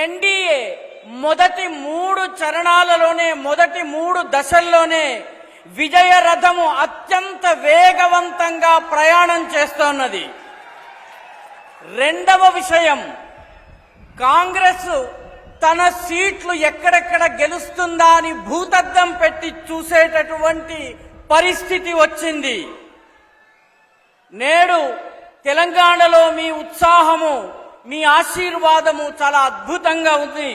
NDA మొదటి 3 చరణాలలోనే మొదటి 3 దశల్లోనే విజయ రథము అత్యంత వేగవంతంగా ప్రయాణం చేస్తున్నది. రెండవ విషయం, కాంగ్రెస్ తన సీట్లు ఎక్కడెక్కడ గెలుస్తుందా అని భూతద్దం పెట్టి చూసేటటువంటి పరిస్థితి వచ్చింది. నేడు తెలంగాణలో మీ ఉత్సాహము, మీ ఆశీర్వాదము చాలా అద్భుతంగా ఉంది.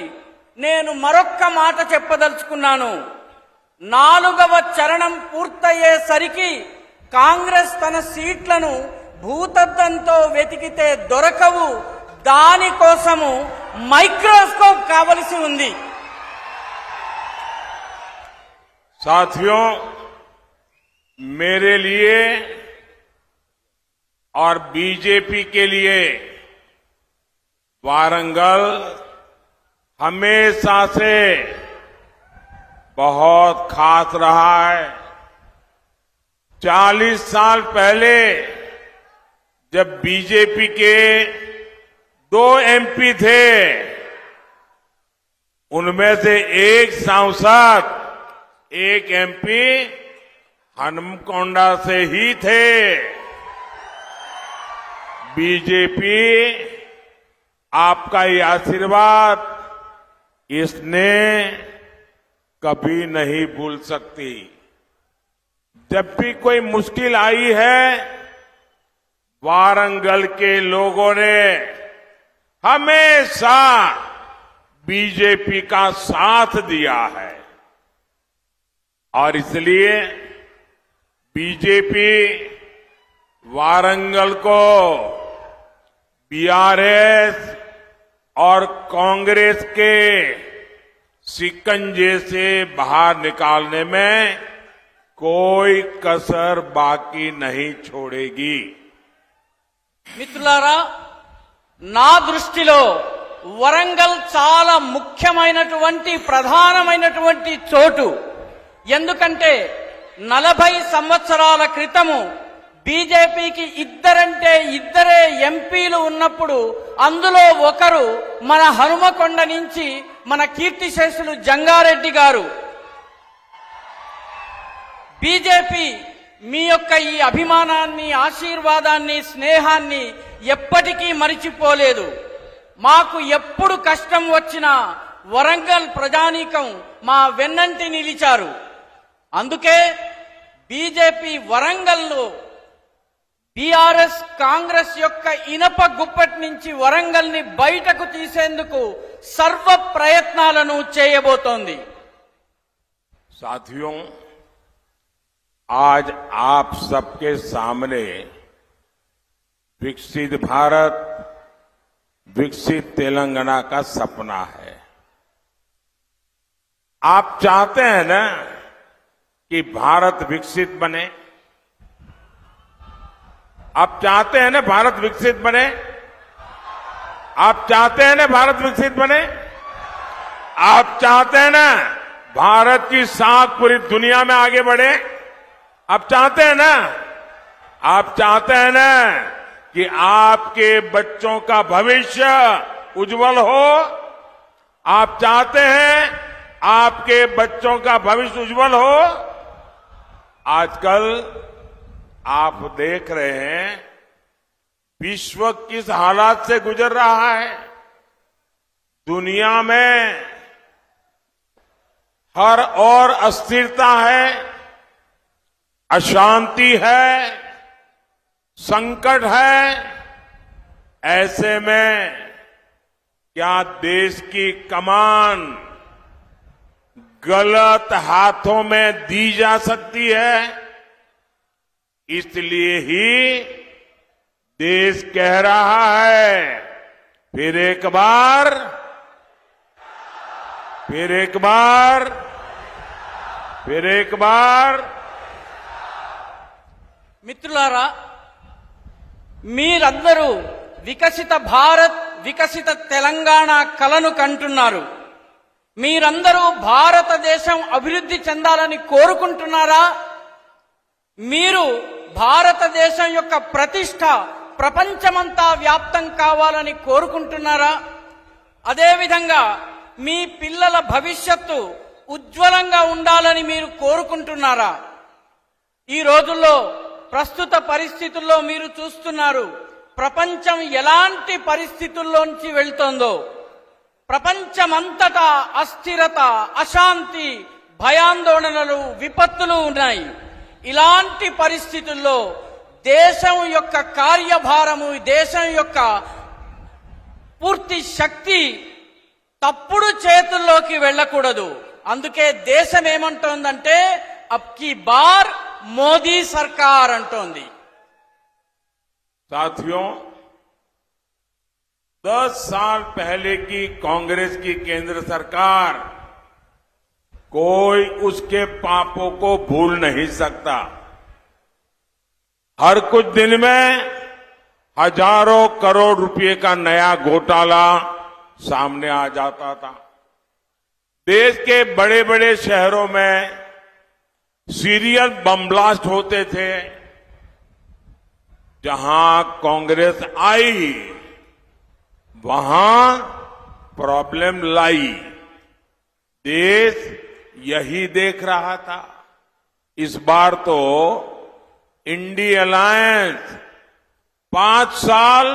నేను మరొక్క మాట చెప్పదలుచుకున్నాను. 4వ చరణం పూర్తయ్యేసరికి కాంగ్రెస్ తన సీట్లను భూతద్దంతో వెతికితే దొరకవు. దానికోసము మైక్రోస్కోప్ కావలసి ఉంది. साथियों, मेरे लिए और बीजेपी के लिए वारंगल हमेशा से बहुत खास रहा है। 40 साल पहले जब बीजेपी के 2 एमपी थे, उनमें से एक सांसद, एक एमपी हनुमकोंडा से ही थे। बीजेपी आपका ये आशीर्वाद इसने कभी नहीं भूल सकती। जब भी कोई मुश्किल आई है, वारंगल के लोगों ने हमेशा बीजेपी का साथ दिया है और इसलिए बीजेपी वारंगल को बीआरएस और कांग्रेस के शिकंजे से बाहर निकालने में कोई कसर बाकी नहीं छोड़ेगी। మిత్రులారా, నా దృష్టిలో వరంగల్ చాలా ముఖ్యమైనటువంటి ప్రధానమైనటువంటి చోటు. ఎందుకంటే 40 సంవత్సరాల క్రితము బీజేపీకి ఇద్దరే ఎంపీలు ఉన్నప్పుడు అందులో ఒకరు మన హనుమకొండ నుంచి మన కీర్తిశేషులు జంగారెడ్డి గారు. బీజేపీ మీ యొక్క ఈ అభిమానాన్ని, ఆశీర్వాదాన్ని, స్నేహాన్ని ఎప్పటికీ మరిచిపోలేదు. మాకు ఎప్పుడు కష్టం వచ్చినా వరంగల్ ప్రజానీకం మా వెన్నంటి నిలిచారు. అందుకే బీజేపీ వరంగల్లో బీఆర్ఎస్ కాంగ్రెస్ యొక్క ఇనప గుప్పటి నుంచి వరంగల్ని బయటకు తీసేందుకు సర్వ ప్రయత్నాలను చేయబోతోంది. साथियों, आज आप सबके सामने विकसित भारत, विकसित तेलंगाना का सपना है। आप चाहते हैं ना कि भारत विकसित बने? आप चाहते हैं ना भारत विकसित बने? आप चाहते हैं ना भारत विकसित बने? आप चाहते हैं ना भारत की साख पूरी दुनिया में आगे बढ़े? आप चाहते हैं ना? आप चाहते हैं ना कि आपके बच्चों का भविष्य उज्जवल हो? आप चाहते हैं आपके बच्चों का भविष्य उज्जवल हो? आजकल आप देख रहे हैं विश्व किस हालात से गुजर रहा है। दुनिया में हर ओर अस्थिरता है, अशांति है, संकट है। ऐसे में क्या देश की कमान गलत हाथों में दी जा सकती है? इसलिए ही देश कह रहा है, फिर एक बार మిత్రులారా, మీరందరూ వికసిత భారత్, వికసిత తెలంగాణ కలను కంటున్నారు. మీరందరూ భారతదేశం అభివృద్ధి చెందాలని కోరుకుంటున్నారా? మీరు భారతదేశం యొక్క ప్రతిష్ట ప్రపంచమంతా వ్యాప్తం కావాలని కోరుకుంటున్నారా? అదేవిధంగా మీ పిల్లల భవిష్యత్తు ఉజ్వలంగా ఉండాలని మీరు కోరుకుంటున్నారా? ఈ రోజుల్లో ప్రస్తుత పరిస్థితుల్లో మీరు చూస్తున్నారు ప్రపంచం ఎలాంటి పరిస్థితుల్లోంచి వెళ్తోందో. ప్రపంచమంతటా అస్థిరత, అశాంతి, భయాందోళనలు, విపత్తులు ఉన్నాయి. ఇలాంటి పరిస్థితుల్లో దేశం యొక్క కార్యభారము, దేశం యొక్క పూర్తి శక్తి తప్పుడు చేతుల్లోకి వెళ్ళకూడదు. అందుకే దేశం ఏమంటోందంటే అబ్ కీ బార్ మోదీ సర్కార్ అంటోంది. साथियों, 10 साल पहले की कांग्रेस की केंद्र सरकार कोई उसके पापों को भूल नहीं सकता। हर कुछ दिन में हजारों करोड़ रुपए का नया घोटाला सामने आ जाता था। देश के बड़े बड़े शहरों में सीरियल बम ब्लास्ट होते थे। जहां कांग्रेस आई वहां प्रॉब्लम लाई। देश यही देख रहा था। इस बार तो इंडी अलायंस 5 साल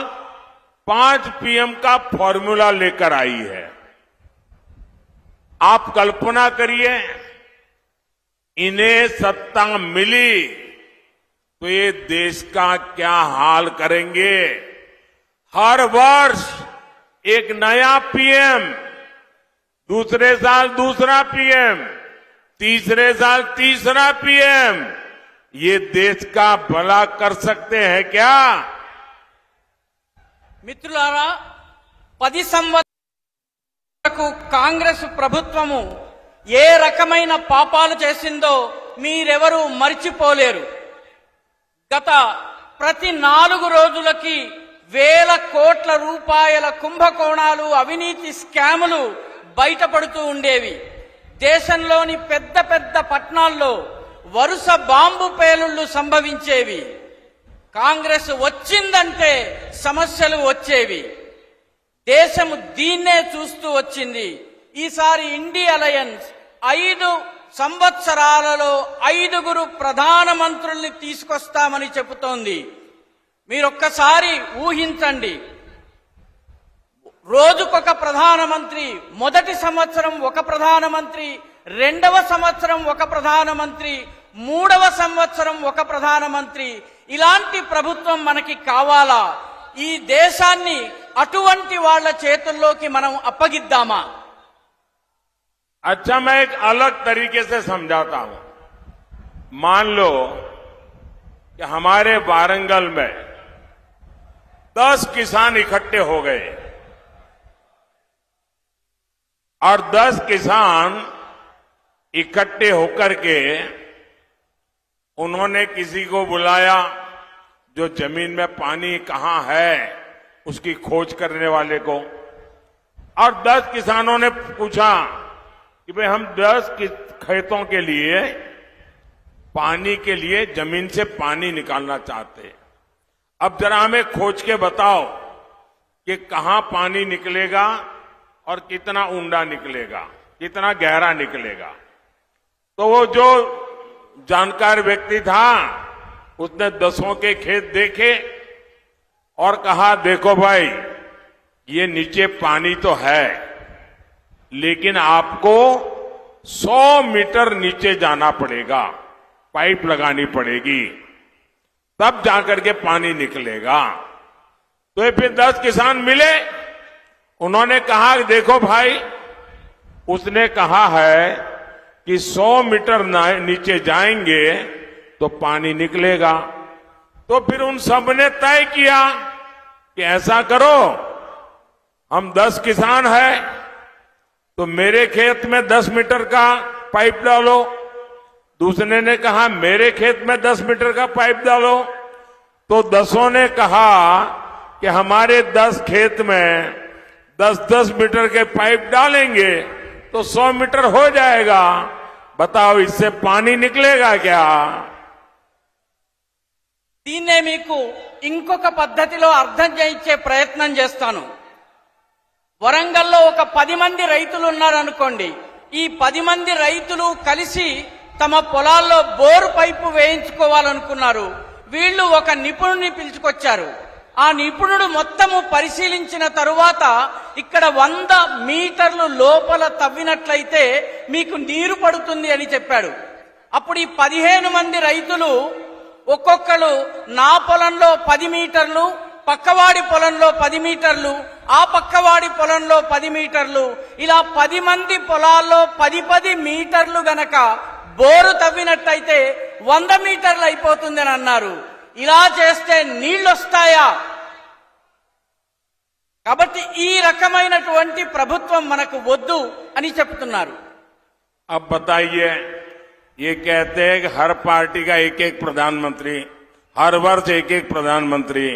5 पीएम का फॉर्मूला लेकर आई है। आप कल्पना करिए, इन्हें सत्ता मिली तो ये देश का क्या हाल करेंगे। हर वर्ष एक नया पीएम, दूसरे साल दूसरा पीएम, तीसरे साल तीसरा पीएम, ये देश का भला कर सकते हैं क्या? మిత్రులారా, 10 సంవత్సరాలకు కాంగ్రెస్ ప్రభుత్వము ఏ రకమైన పాపాలు చేసిందో మీరెవరూ మర్చిపోలేరు. గత ప్రతి 4 రోజులకి వేల కోట్ల రూపాయల కుంభకోణాలు, అవినీతి స్కాములు బయటపడుతూ ఉండేవి. దేశంలోని పెద్ద పెద్ద పట్టణాల్లో వరుస బాంబు పేలుళ్లు సంభవించేవి. కాంగ్రెస్ వచ్చిందంటే సమస్యలు వచ్చేవి. దేశం దీన్నే చూస్తూ వచ్చింది. ఈసారి ఇండి అలయన్స్ 5 సంవత్సరాలలో 5గురు ప్రధానమంత్రుల్ని తీసుకొస్తామని చెబుతోంది. మీరొక్కసారి ఊహించండి. రోజుకొక ప్రధానమంత్రి, మొదటి సంవత్సరం ఒక ప్రధానమంత్రి, రెండవ సంవత్సరం ఒక ప్రధానమంత్రి, మూడవ సంవత్సరం ఒక ప్రధానమంత్రి. ఇలాంటి ప్రభుత్వం మనకి కావాలా? ఈ దేశాన్ని అటువంటి వాళ్ళ చేతుల్లోకి మనం అప్పగిద్దామా? अच्छा, मैं एक अलग तरीके से समझाता हूं। मान लो कि हमारे वारंगल में 10 किसान इकट्ठे हो गए और 10 किसान इकट्ठे होकर के उन्होंने किसी को बुलाया जो जमीन में पानी कहां है उसकी खोज करने वाले को, और 10 किसानों ने पूछा कि भाई हम 10 खेतों के लिए पानी के लिए जमीन से पानी निकालना चाहते हैं। अब जरा हमें खोज के बताओ कि कहां पानी निकलेगा और कितना ऊंडा निकलेगा, कितना गहरा निकलेगा। तो वो जो जानकार व्यक्ति था उसने 10 के खेत देखे और कहा, देखो भाई, ये नीचे पानी तो है, लेकिन आपको 100 मीटर नीचे जाना पड़ेगा, पाइप लगानी पड़ेगी, तब जाकर के पानी निकलेगा। तो ये फिर 10 किसान मिले, उन्होंने कहा, देखो भाई, उसने कहा है कि 100 मीटर नीचे जाएंगे तो पानी निकलेगा। तो फिर उन सब ने तय किया कि ऐसा करो, हम 10 किसान हैं तो मेरे खेत में 10 मीटर का पाइप डालो। दूसरे ने कहा मेरे खेत में 10 मीटर का पाइप डालो। तो 10 ने कहा कि हमारे 10 खेत में 10-10 मीटर के पाइप डालेंगे तो 100 मीटर हो जाएगा। बताओ, इससे पानी निकलेगा क्या? దీన్నే మీకు ఇంకొక పద్ధతిలో అర్థం చేయించే ప్రయత్నం చేస్తాను. వరంగల్లో ఒక 10 మంది రైతులు ఉన్నారనుకోండి. ఈ 10 మంది రైతులు కలిసి తమ పొలాల్లో బోరు పైపు వేయించుకోవాలనుకున్నారు. వీళ్ళు ఒక నిపుణుడిని పిలుచుకొచ్చారు. ఆ నిపుణుడు మొత్తము పరిశీలించిన తరువాత ఇక్కడ 100 మీటర్లు లోపల తవ్వినట్లయితే మీకు నీరు పడుతుంది అని చెప్పాడు. అప్పుడు ఈ 15 మంది రైతులు ఒక్కొక్కరు నా పొలంలో 10 మీటర్లు, పక్కవాడి పొలంలో 10 మీటర్లు, ఆ పక్కవాడి పొలంలో 10 మీటర్లు, ఇలా 10 మంది పొలాల్లో 10 మీటర్లు గనక బోరు తవ్వినట్టయితే 100 మీటర్లు అయిపోతుందని అన్నారు. ఇలా చేస్తే నీళ్లొస్తాయా? కాబట్టి ఈ రకమైనటువంటి ప్రభుత్వం మనకు వద్దు అని చెప్తున్నారు. अब बताइए, ये कहते हैं कि हर पार्टी का एक एक प्रधानमंत्री, हर वर्ष एक एक प्रधानमंत्री,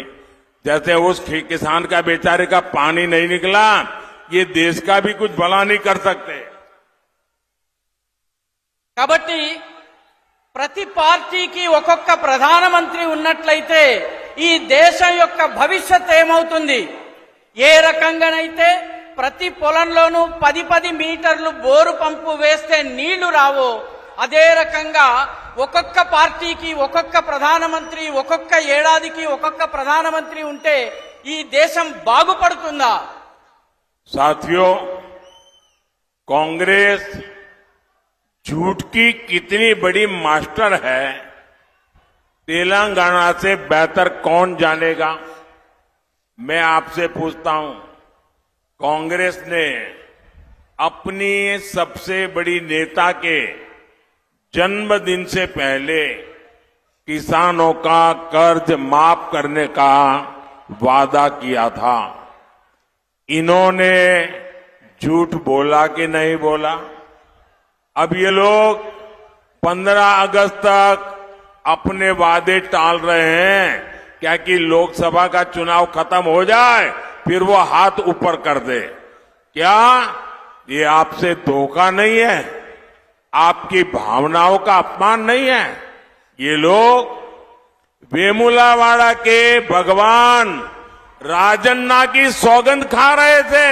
जैसे उस किसान का बेचारे का पानी नहीं निकला, ये देश का भी कुछ भला नहीं कर सकते. కాబట్టి ప్రతి పార్టీకి ఒక్కొక్క ప్రధానమంత్రి ఉన్నట్లయితే ఈ దేశం యొక్క భవిష్యత్ ఏమవుతుంది? ఏ రకంగానైతే ప్రతి పొలంలోనూ 10 మీటర్లు బోరు పంపు వేస్తే నీళ్లు రావో, అదే రకంగా ఒక్కొక్క పార్టీకి ఒక్కొక్క ప్రధానమంత్రి, ఒక్కొక్క ఏడాదికి ఒక్కొక్క ప్రధానమంత్రి ఉంటే ఈ దేశం బాగుపడుతుందా? साथियों, कांग्रेस झूठ की कितनी बड़ी मास्टर है, तेलंगाना से बेहतर कौन जानेगा? मैं आपसे पूछता हूं, कांग्रेस ने अपनी सबसे बड़ी नेता के जन्मदिन से पहले किसानों का कर्ज माफ करने का वादा किया था. इन्होंने झूठ बोला कि नहीं बोला? अब ये लोग 15 अगस्त तक अपने वादे टाल रहे हैं, क्या कि लोकसभा का चुनाव खत्म हो जाए फिर वो हाथ ऊपर कर दे. क्या ये आपसे धोखा नहीं है? आपकी भावनाओं का अपमान नहीं है? ये लोग वेमुलावाड़ा के भगवान राजन्ना की सौगंध खा रहे थे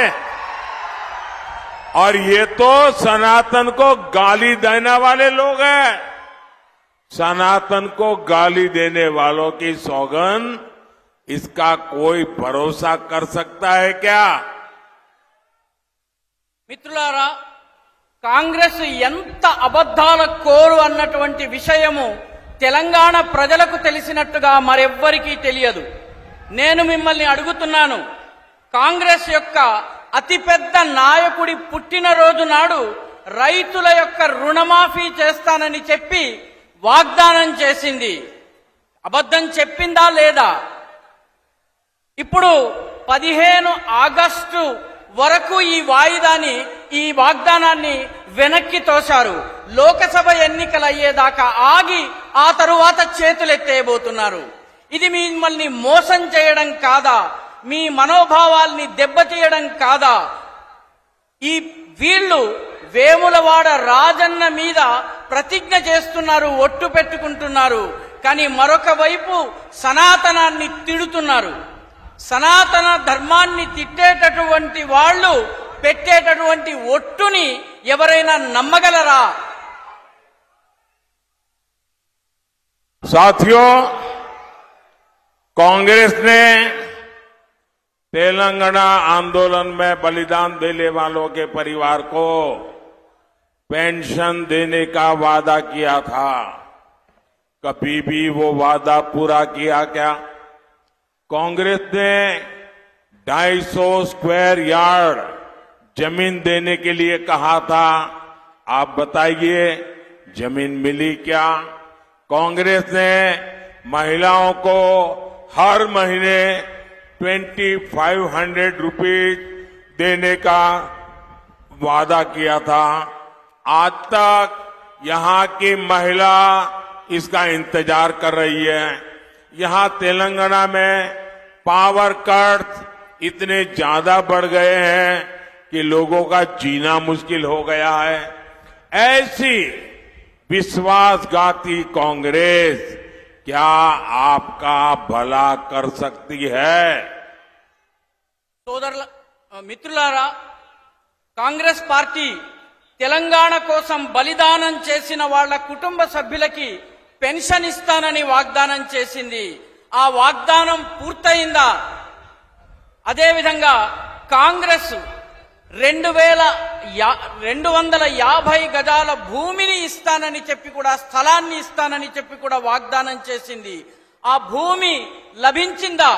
और ये तो सनातन को गाली देने वाले लोग हैं. सनातन को गाली देने वालों की सौगंध, इसका कोई भरोसा कर सकता है क्या? మిత్రులారా, కాంగ్రెస్ ఎంత అబద్ధాల కోరు అన్నటువంటి విషయము తెలంగాణ ప్రజలకు తెలిసినట్టుగా మరెవ్వరికీ తెలియదు. నేను మిమ్మల్ని అడుగుతున్నాను, కాంగ్రెస్ యొక్క అతిపెద్ద నాయకుడి పుట్టినరోజు నాడు రైతుల యొక్క రుణమాఫీ చేస్తానని చెప్పి వాగ్దానం చేసింది. అబద్ధం చెప్పిందా లేదా? ఇప్పుడు 15 ఆగస్టు వరకు ఈ వాగ్దానాన్ని వెనక్కి తోశారు. లోకసభ ఎన్నికలు అయ్యేదాకా ఆగి ఆ తరువాత చేతులెత్తేయబోతున్నారు. ఇది మిమ్మల్ని మోసం చేయడం కాదా? మీ మనోభావాల్ని దెబ్బతీయడం కాదా? వీళ్ళు వేములవాడ రాజన్న మీద ప్రతిజ్ఞ చేస్తున్నారు, ఒట్టు పెట్టుకుంటున్నారు. కానీ మరొక వైపు సనాతనాన్ని తిడుతున్నారు. సనాతన ధర్మాన్ని తిట్టేటటువంటి వాళ్ళు పెట్టేటటువంటి ఒట్టుని ఎవరైనా నమ్మగలరా? साथियों, कांग्रेस ने तेलंगाना आंदोलन में बलिदान देने वालों के परिवार को पेंशन देने का वादा किया था. कभी भी वो वादा पूरा किया क्या? कांग्रेस ने 250 स्क्वायर यार्ड जमीन देने के लिए कहा था. आप बताइए, जमीन मिली क्या? कांग्रेस ने महिलाओं को हर महीने 2500 रुपीज देने का वादा किया था. आज तक यहां की महिला इसका इंतजार कर रही है. यहां तेलंगाना में पावर कट इतने ज्यादा बढ़ गए हैं कि लोगों का जीना मुश्किल हो गया है. ऐसी विश्वासघाती कांग्रेस क्या आपका भला कर सकती है? మిత్రులారా, కాంగ్రెస్ పార్టీ తెలంగాణ కోసం బలిదానం చేసిన వాళ్ళ కుటుంబ సభ్యులకి పెన్షన్ ఇస్తానని వాగ్దానం చేసింది. ఆ వాగ్దానం పూర్తయిందా? అదేవిధంగా కాంగ్రెస్ 250 గజాల భూమిని ఇస్తానని చెప్పి కూడా, స్థలాన్ని ఇస్తానని చెప్పి కూడా వాగ్దానం చేసింది. ఆ భూమి లభించిందా?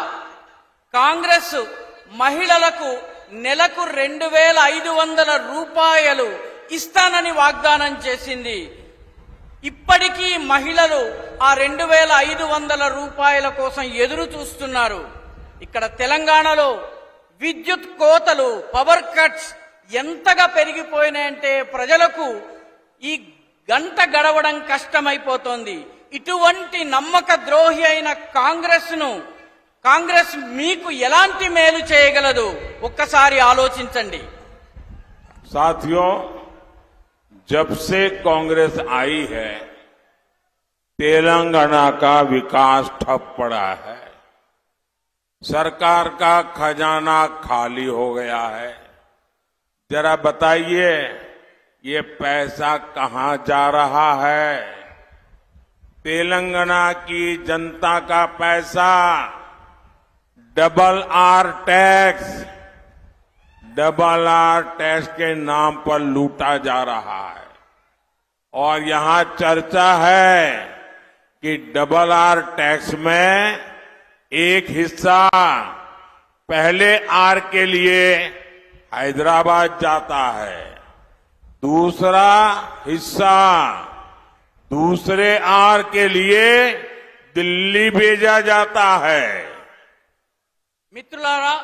కాంగ్రెస్ మహిళలకు నెలకు 2500 రూపాయలు ఇస్తానని వాగ్దానం చేసింది. ఇప్పటికీ మహిళలు ఆ 2500 రూపాయల కోసం ఎదురు చూస్తున్నారు. ఇక్కడ తెలంగాణలో విద్యుత్ కోతలు, పవర్ కట్స్ ఎంతగా పెరిగిపోయినాయంటే ప్రజలకు ఈ గంట గడవడం కష్టమైపోతోంది. ఇటువంటి నమ్మక ద్రోహి అయిన కాంగ్రెస్ మీకు ఎలాంటి మేలు చేయగలదు? ఒక్కసారి ఆలోచించండి. साथियों, जब से कांग्रेस आई है तेलंगाना का विकास ठप पड़ा है, सरकार का खजाना खाली हो गया है। जरा बताइए ये पैसा कहां जा रहा है? तेलंगाना की जनता का पैसा डबल आर टैक्स के नाम पर लूटा जा रहा है। और यहां चर्चा है कि डबल आर टैक्स में एक हिस्सा पहले आर के लिए हैदराबाद जाता है, दूसरा हिस्सा दूसरे आर के लिए दिल्ली भेजा जाता है। మిత్రులారా,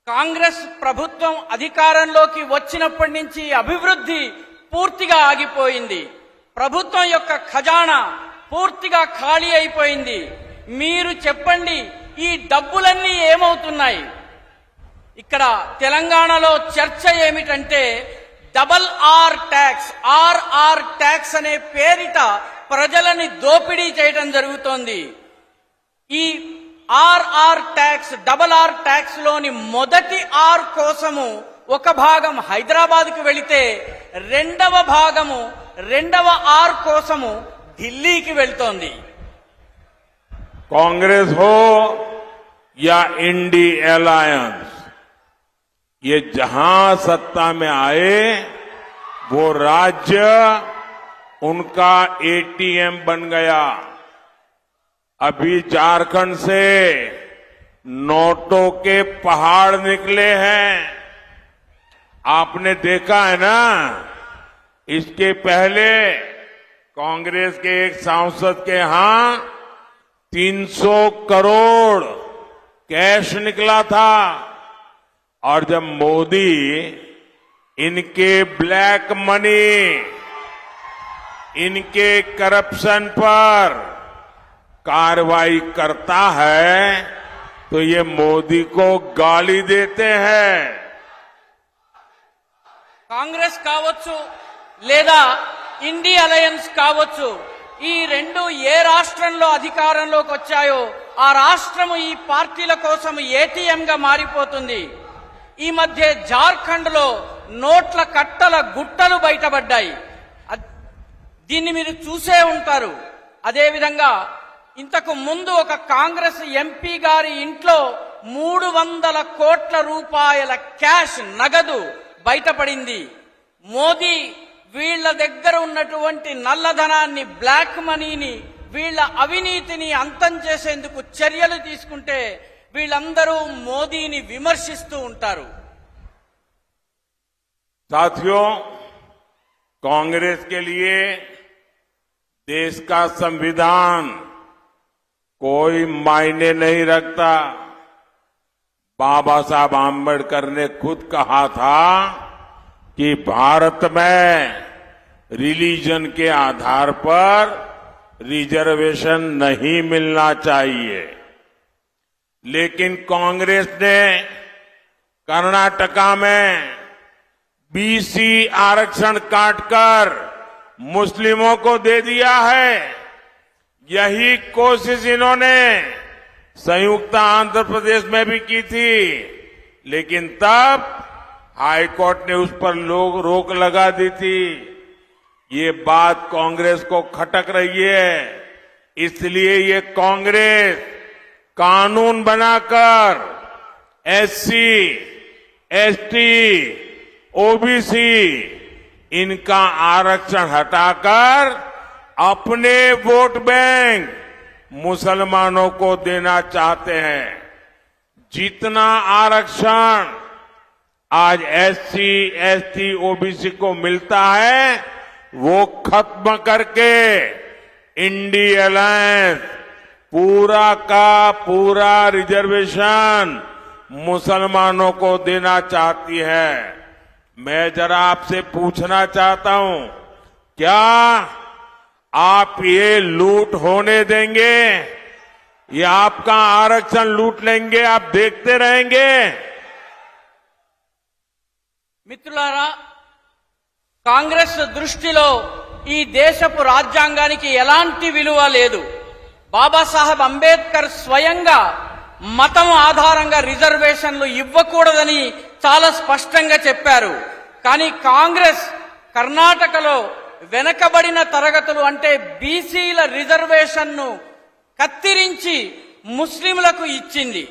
కాంగ్రెస్ ప్రభుత్వం అధికారంలోకి వచ్చినప్పటి నుంచి అభివృద్ధి పూర్తిగా ఆగిపోయింది. ప్రభుత్వం యొక్క ఖజానా పూర్తిగా ఖాళీ అయిపోయింది. మీరు చెప్పండి, ఈ డబ్బులన్నీ ఏమవుతున్నాయి? ఇక్కడ తెలంగాణలో చర్చ ఏమిటంటే డబల్ ఆర్ ట్యాక్స్ అనే పేరిట ప్రజలని దోపిడీ చేయడం జరుగుతోంది. ఈ డబల్ ఆర్ ట్యాక్స్ లోని మొదటి ఆర్ కోసము ఒక భాగం హైదరాబాద్కు వెళితే రెండవ ఆర్ కోసము ఢిల్లీకి వెళ్తోంది. कांग्रेस हो या इंडी अलायंस, ये जहां सत्ता में आए वो राज्य उनका एटीएम बन गया। अभी झारखंड से नोटों के पहाड़ निकले हैं, आपने देखा है ना। इसके पहले कांग्रेस के एक सांसद के यहां 300 करोड़ कैश निकला था, और जब मोदी इनके ब्लैक मनी, इनके करप्शन पर कार्रवाई करता है तो ये मोदी को गाली देते हैं। కాంగ్రెస్ కావచ్చు లేదా ఇండి అలయన్స్ కావచ్చు, ఈ రెండు ఏ రాష్ట్రంలో అధికారంలోకి వచ్చాయో ఆ రాష్ట్రము ఈ పార్టీల కోసం ఏటీఎంగా మారిపోతుంది. ఈ మధ్య జార్ఖండ్ లో నోట్ల కట్టల గుట్టలు బయటపడ్డాయి. దీన్ని మీరు చూసే ఉంటారు. అదేవిధంగా ఇంతకు ముందు ఒక కాంగ్రెస్ ఎంపీ గారి ఇంట్లో 300 కోట్ల రూపాయల క్యాష్ నగదు బయటపడింది. మోదీ వీళ్ల దగ్గర ఉన్నటువంటి నల్లధనాన్ని, బ్లాక్ మనీని, వీళ్ల అవినీతిని అంతం చేసేందుకు చర్యలు తీసుకుంటే వీళ్ళందరూ మోదీని విమర్శిస్తూ ఉంటారు. साथियों, कांग्रेस के लिए देश का संविधान कोई मायने नहीं रखता। बाबा साहब आम्बेडकर ने खुद कहा था कि भारत में रिलीजन के आधार पर रिजर्वेशन नहीं मिलना चाहिए। लेकिन कांग्रेस ने कर्नाटका में बीसी आरक्षण काटकर मुस्लिमों को दे दिया है। यही कोशिश इन्होंने संयुक्त आंध्र प्रदेश में भी की थी, लेकिन तब हाईकोर्ट ने उस पर रोक लगा दी थी। ये बात कांग्रेस को खटक रही है, इसलिए ये कांग्रेस कानून बनाकर एससी, एसटी, ओबीसी इनका आरक्षण हटाकर अपने वोट बैंक मुसलमानों को देना चाहते हैं। जितना आरक्षण आज एससी, एसटी, ओबीसी को मिलता है वो खत्म करके इंडी अलायंस पूरा का पूरा रिजर्वेशन मुसलमानों को देना चाहती है। मैं जरा आपसे पूछना चाहता हूं, क्या आप ये लूट होने देंगे? ये आपका आरक्षण लूट लेंगे, आप देखते रहेंगे? మిత్రులారా, కాంగ్రెస్ దృష్టిలో ఈ దేశపు రాజ్యాంగానికి ఎలాంటి విలువ లేదు. బాబాసాహెబ్ అంబేద్కర్ స్వయంగా మతం ఆధారంగా రిజర్వేషన్లు ఇవ్వకూడదని చాలా స్పష్టంగా చెప్పారు. కానీ కాంగ్రెస్ కర్ణాటకలో వెనకబడిన తరగతులు అంటే బీసీల రిజర్వేషన్ను కత్తిరించి ముస్లింలకు ఇచ్చింది.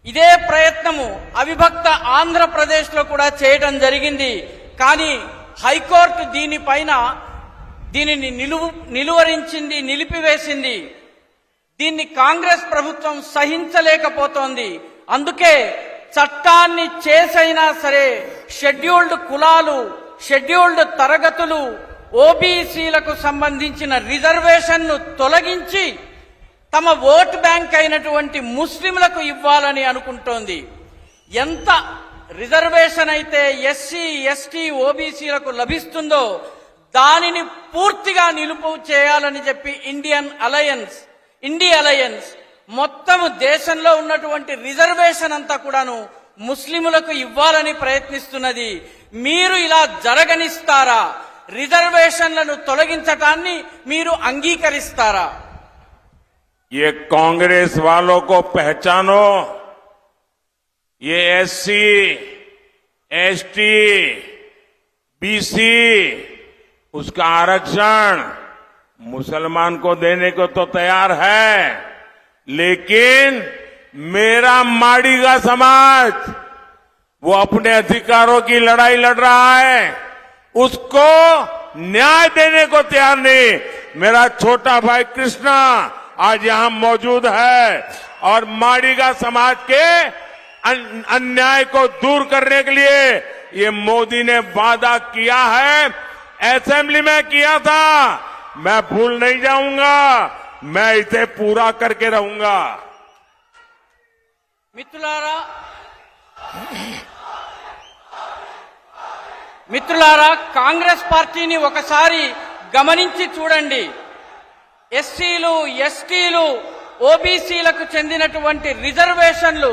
ఇదే ప్రయత్నము అవిభక్త ఆంధ్రప్రదేశ్లో కూడా చేయడం జరిగింది. కానీ హైకోర్టు దీనిని నిలువరించింది, నిలిపివేసింది. దీన్ని కాంగ్రెస్ ప్రభుత్వం సహించలేకపోతోంది. అందుకే చట్టాన్ని చేసైనా సరే షెడ్యూల్డ్ కులాలు, షెడ్యూల్డ్ తరగతులు, ఓబీసీలకు సంబంధించిన రిజర్వేషన్ను తొలగించి తమ ఓట్ బ్యాంక్ అయినటువంటి ముస్లింలకు ఇవ్వాలని అనుకుంటోంది. ఎంత రిజర్వేషన్ అయితే ఎస్సీ, ఎస్టీ, ఓబీసీలకు లభిస్తుందో దానిని పూర్తిగా నిలుపు చేయాలని చెప్పి ఇండి అలయన్స్ మొత్తము దేశంలో ఉన్నటువంటి రిజర్వేషన్ అంతా కూడాను ముస్లింలకు ఇవ్వాలని ప్రయత్నిస్తున్నది. మీరు ఇలా జరగనిస్తారా? రిజర్వేషన్లను తొలగించటాన్ని మీరు అంగీకరిస్తారా? ये कांग्रेस वालों को पहचानो। ये एससी, एसटी, बीसी उसका आरक्षण मुसलमान को देने को तो तैयार है, लेकिन मेरा माड़ीगा समाज वो अपने अधिकारों की लड़ाई लड़ रहा है, उसको न्याय देने को तैयार नहीं। मेरा छोटा भाई कृष्णा आज यहां मौजूद है और माड़ीगा समाज के अन्याय को दूर करने के लिए ये मोदी ने वादा किया है, असेंबली में किया था। मैं भूल नहीं जाऊंगा, मैं इसे पूरा करके रहूंगा। మిత్రులారా, కాంగ్రెస్ పార్టీని ఒకసారి గమనించి చూడండి. ఎస్సీలు, ఎస్టీలు, ఓబీసీలకు చెందినటువంటి రిజర్వేషన్లు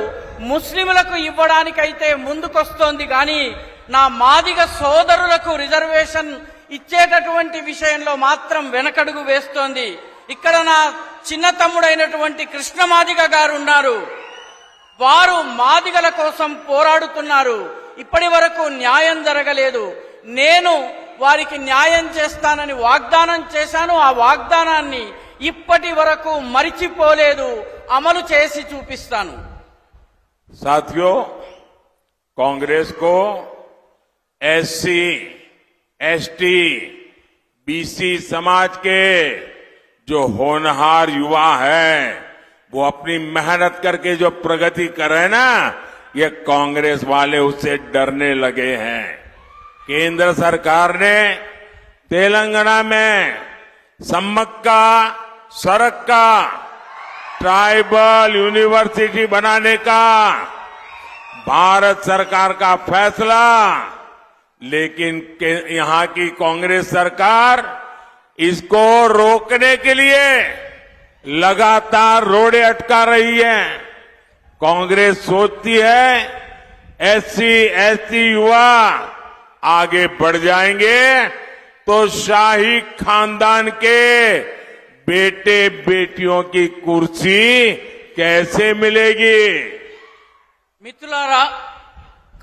ముస్లింలకు ఇవ్వడానికైతే ముందుకొస్తోంది కానీ నా మాదిగ సోదరులకు రిజర్వేషన్ ఇచ్చేటటువంటి విషయంలో మాత్రం వెనకడుగు వేస్తోంది. ఇక్కడ నా చిన్న తమ్ముడైనటువంటి కృష్ణ మాదిగ గారు ఉన్నారు. వారు మాదిగల కోసం పోరాడుతున్నారు. ఇప్పటి వరకు న్యాయం జరగలేదు. నేను వారికి న్యాయం చేస్తానని వాగ్దానం చేశాను. ఆ వాగ్దానాన్ని ఇప్పటి వరకు మరిచిపోలేదు, అమలు చేసి చూపిస్తాను. साथियों, कांग्रेस को एससी, एसटी, बीसी समाज के जो होनहार युवा हैं वो अपनी मेहनत करके जो प्रगति कर रहे हैं ना, ये कांग्रेस वाले उससे डरने लगे हैं। केंद्र सरकार ने तेलंगाना में सम्मक्का सरक्का ट्राइबल यूनिवर्सिटी बनाने का भारत सरकार का फैसला, लेकिन यहां की कांग्रेस सरकार इसको रोकने के लिए लगातार रोड़े अटका रही है। कांग्रेस सोचती है एससी, एसटी युवा आगे बढ़ जाएंगे तो शाही खानदान के बेटे बेटियों की कुर्सी कैसे मिलेगी? మిత్రులారా,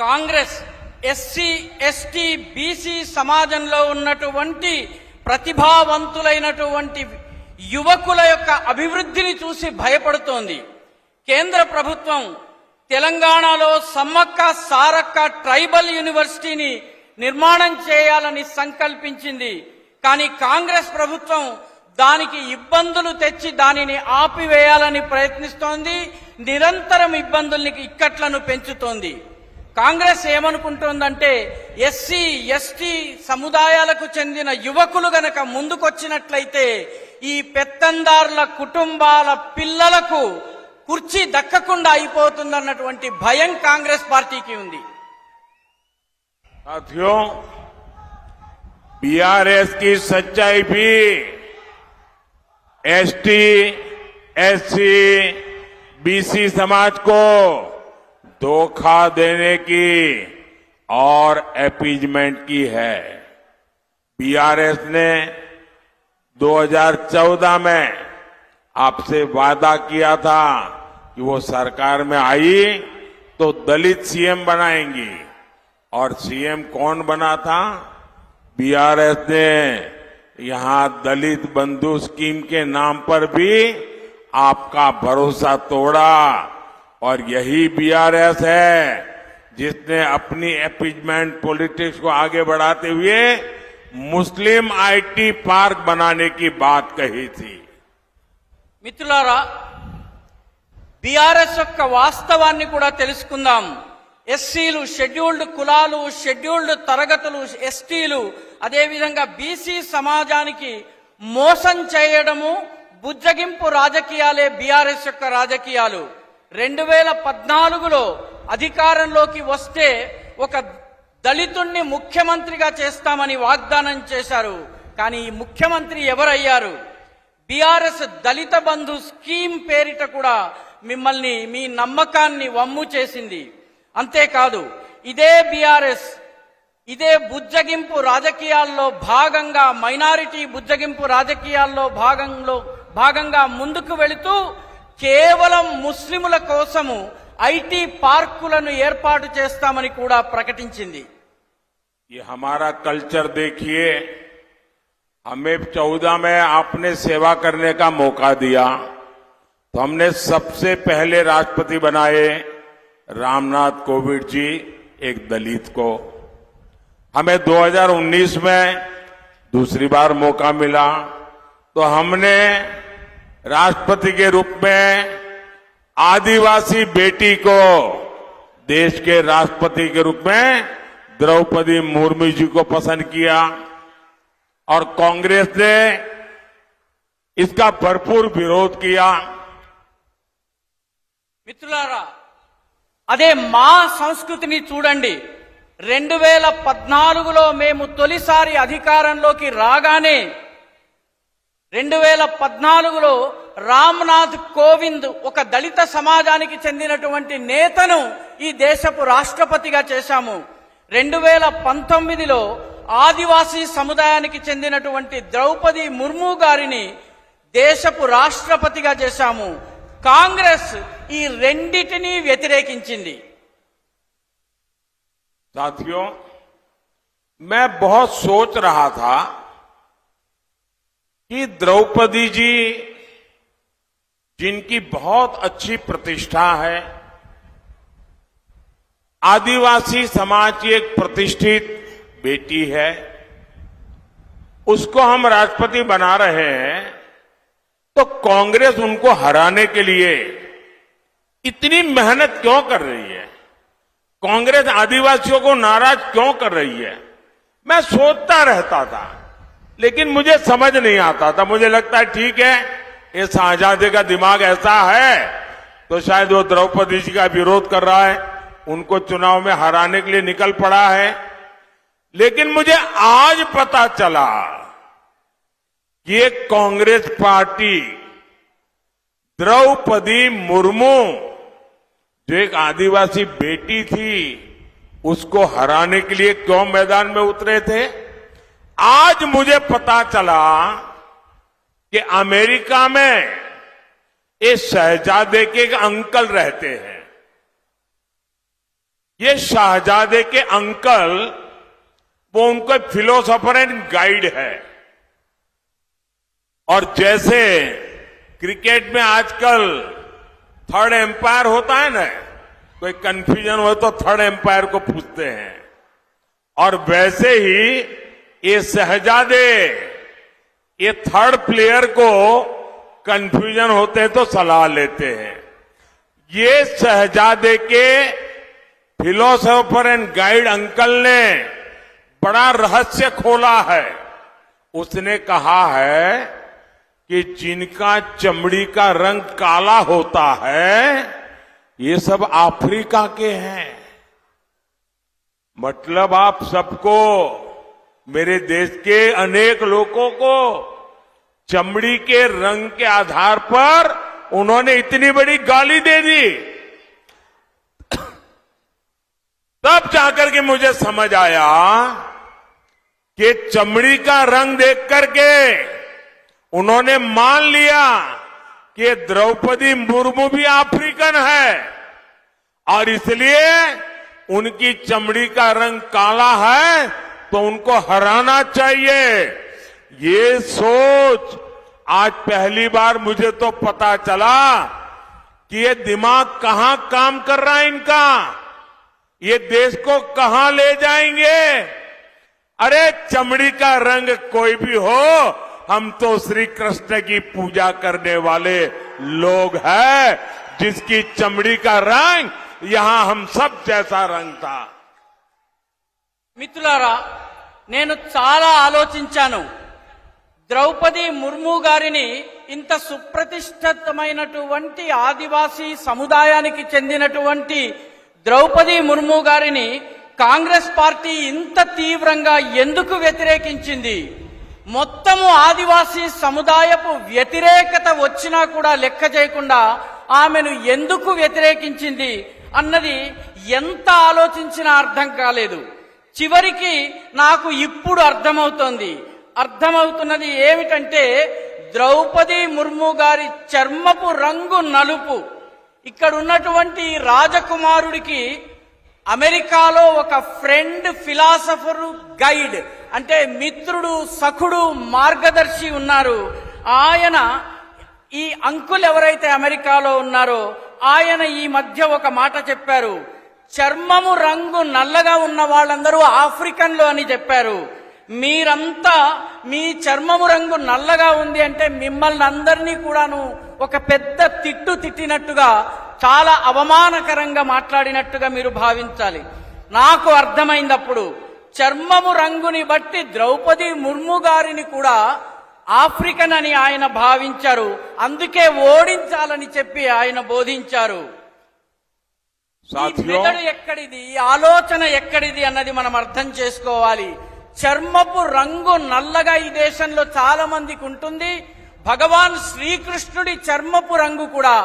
కాంగ్రెస్ ఎస్సీ ఎస్టీ బీసీ సమాజంలో ఉన్నటువంటి ప్రతిభావంతులైనటువంటి యువకుల యొక్క అభివృద్ధిని చూసి భయపడుతోంది. కేంద్ర ప్రభుత్వం తెలంగాణలో సమ్మక్క సారక్క ట్రైబల్ యూనివర్సిటీని నిర్మాణం చేయాలని సంకల్పించింది. కానీ కాంగ్రెస్ ప్రభుత్వం దానికి ఇబ్బందులు తెచ్చి దానిని ఆపివేయాలని ప్రయత్నిస్తోంది. నిరంతరం ఇబ్బందుల్ని ఇక్కట్లను పెంచుతోంది. కాంగ్రెస్ ఏమనుకుంటోందంటే ఎస్సీ ఎస్టీ సముదాయాలకు చెందిన యువకులు గనక ముందుకొచ్చినట్లయితే ఈ పెత్తందారుల కుటుంబాల పిల్లలకు కుర్చీ దక్కకుండా అయిపోతుందన్నటువంటి భయం కాంగ్రెస్ పార్టీకి ఉంది. साथियों, बीआरएस की सच्चाई भी एसटी, एससी, बीसी समाज को धोखा देने की और अपीजमेंट की है। बीआरएस ने 2014 में आपसे वादा किया था कि वो सरकार में आई तो दलित सीएम बनाएंगी, और सीएम कौन बना था? बीआरएस ने यहां दलित बंधु स्कीम के नाम पर भी आपका भरोसा तोड़ा, और यही बीआरएस है जिसने अपनी अपीजमेंट पॉलिटिक्स को आगे बढ़ाते हुए मुस्लिम आईटी पार्क बनाने की बात कही थी। మిత్రులారా, బీఆర్ఎస్ యొక్క వాస్తవాన్ని కూడా తెలుసుకుందాం. ఎస్సీలు, షెడ్యూల్డ్ కులాలు, షెడ్యూల్డ్ తరగతులు, ఎస్టీలు, అదేవిధంగా బీసీ సమాజానికి మోసం చేయడము, బుజ్జగింపు రాజకీయాలే బీఆర్ఎస్ యొక్క రాజకీయాలు. 2014లో అధికారంలోకి వస్తే ఒక దళితుణ్ణి ముఖ్యమంత్రిగా చేస్తామని వాగ్దానం చేశారు. కానీ ఈ ముఖ్యమంత్రి ఎవరయ్యారు? బీఆర్ఎస్ దళిత బంధు స్కీమ్ పేరిట కూడా మిమ్మల్ని, మీ నమ్మకాన్ని వమ్ము చేసింది. అంతేకాదు, ఇదే బీఆర్ఎస్ ఇదే బుజ్జగింపు రాజకీయాల్లో భాగంగా, మైనారిటీ బుజ్జగింపు రాజకీయాల్లో భాగంగా ముందుకు వెళుతూ కేవలం ముస్లిముల కోసము ఐటీ పార్కులను ఏర్పాటు చేస్తామని కూడా ప్రకటించింది. ये हमारा कल्चर देखिए, हमें 14 में आपने सेवा करने का मौका दिया तो हमने सबसे पहले राष्ट्रपति बनाए रामनाथ कोविंद जी, एक दलित को। हमें 2019 में दूसरी बार मौका मिला तो हमने राष्ट्रपति के रूप में आदिवासी बेटी को देश के राष्ट्रपति के रूप में द्रौपदी मुर्मू जी को पसंद किया, और कांग्रेस ने इसका भरपूर विरोध किया। మిత్రులారా, అదే మా సంస్కృతిని చూడండి. 2014లో మేము తొలిసారి అధికారంలోకి రాగానే 2014లో రామ్నాథ్ కోవింద్ ఒక దళిత సమాజానికి చెందినటువంటి నేతను ఈ దేశపు రాష్ట్రపతిగా చేశాము. 2019లో ఆదివాసీ సముదాయానికి చెందినటువంటి ద్రౌపది ముర్ము గారిని దేశపు రాష్ట్రపతిగా చేశాము. కాంగ్రెస్ ఈ రెండిటిని వ్యతిరేకించింది. साथियों, मैं बहुत सोच रहा था कि द्रौपदी जी, जिनकी बहुत अच्छी प्रतिष्ठा है, आदिवासी समाज की एक प्रतिष्ठित बेटी है, उसको हम राष्ट्रपति बना रहे हैं, तो कांग्रेस उनको हराने के लिए इतनी मेहनत क्यों कर रही है? कांग्रेस आदिवासियों को नाराज क्यों कर रही है? मैं सोचता रहता था, लेकिन मुझे समझ नहीं आता था। मुझे लगता है ठीक है, ये शाहजहां का दिमाग ऐसा है तो शायद वो द्रौपदी जी का विरोध कर रहा है, उनको चुनाव में हराने के लिए निकल पड़ा है। लेकिन मुझे आज पता चला कि ये कांग्रेस पार्टी द्रौपदी मुर्मू, जो एक आदिवासी बेटी थी, उसको हराने के लिए क्यों मैदान में उतरे थे? आज मुझे पता चला कि अमेरिका में इस शहजादे के एक अंकल रहते हैं, ये शाहजादे के अंकल वो उनको फिलोसोफर एंड गाइड है। और जैसे क्रिकेट में आजकल थर्ड एम्पायर होता है ना, कोई कंफ्यूजन हो तो थर्ड एम्पायर को पूछते हैं, और वैसे ही ये शहजादे ये थर्ड प्लेयर को कंफ्यूजन होते हैं तो सलाह लेते हैं। ये शहजादे के फिलोसोफर एंड गाइड अंकल ने बड़ा रहस्य खोला है। उसने कहा है कि जिनका चमड़ी का रंग काला होता है ये सब अफ्रीका के हैं। मतलब आप सबको, मेरे देश के अनेक लोगों को चमड़ी के रंग के आधार पर उन्होंने इतनी बड़ी गाली दे दी। तब जाकर के मुझे समझ आया कि चमड़ी का रंग देख करके उन्होंने मान लिया कि द्रौपदी मुर्मू भी अफ्रीकन है और इसलिए उनकी चमड़ी का रंग काला है तो उनको हराना चाहिए। ये सोच आज पहली बार मुझे तो पता चला कि ये दिमाग कहां काम कर रहा है इनका, ये देश को कहां ले जाएंगे। अरे चमड़ी का रंग कोई भी हो, हम तो श्री कृष्ण की पूजा करने वाले लोग हैं, जिसकी चमड़ी का रंग यहां हम सब जैसा रंग था। మిత్రులారా, నేను చాలా ఆలోచించాను. ద్రౌపది ముర్ము గారిని ఇంత సుప్రతిష్ఠితమైనటువంటి ఆదివాసీ సముదాయానికి చెందినటువంటి ద్రౌపది ముర్ము గారిని కాంగ్రెస్ పార్టీ ఇంత తీవ్రంగా ఎందుకు వ్యతిరేకించింది? మొత్తము ఆదివాసీ సముదాయపు వ్యతిరేకత వచ్చినా కూడా లెక్క చేయకుండా ఆమెను ఎందుకు వ్యతిరేకించింది అన్నది ఎంత ఆలోచించినా అర్థం కాలేదు. చివరికి నాకు ఇప్పుడు అర్థమవుతున్నది ఏమిటంటే, ద్రౌపది ముర్ము గారి చర్మపు రంగు నలుపు. ఇక్కడ ఉన్నటువంటి రాజకుమారుడికి అమెరికాలో ఒక ఫ్రెండ్, ఫిలాసఫరు, గైడ్ అంటే మిత్రుడు, సఖుడు, మార్గదర్శి ఉన్నారు. ఆయన ఈ అంకుల్ ఎవరైతే అమెరికాలో ఉన్నారో ఆయన ఈ మధ్య ఒక మాట చెప్పారు. చర్మము రంగు నల్లగా ఉన్న వాళ్ళందరూ ఆఫ్రికన్లు అని చెప్పారు. మీరంతా మీ చర్మము రంగు నల్లగా ఉంది అంటే మిమ్మల్ని అందరినీ కూడాను ఒక పెద్ద తిట్టినట్టుగా, చాలా అవమానకరంగా మాట్లాడినట్టుగా మీరు భావించాలి. నాకు అర్థమైందప్పుడు చర్మము రంగుని బట్టి ద్రౌపది ముర్ము గారిని కూడా ఆఫ్రికన్ అని ఆయన భావించారు. అందుకే ఓడించాలని చెప్పి ఆయన బోధించారు. ఈ మెదడు ఎక్కడిది, ఈ ఆలోచన ఎక్కడిది అన్నది మనం అర్థం చేసుకోవాలి. చర్మపు రంగు నల్లగా ఈ దేశంలో చాలా మందికి ఉంటుంది. భగవాన్ శ్రీకృష్ణుడి చర్మపు రంగు కూడా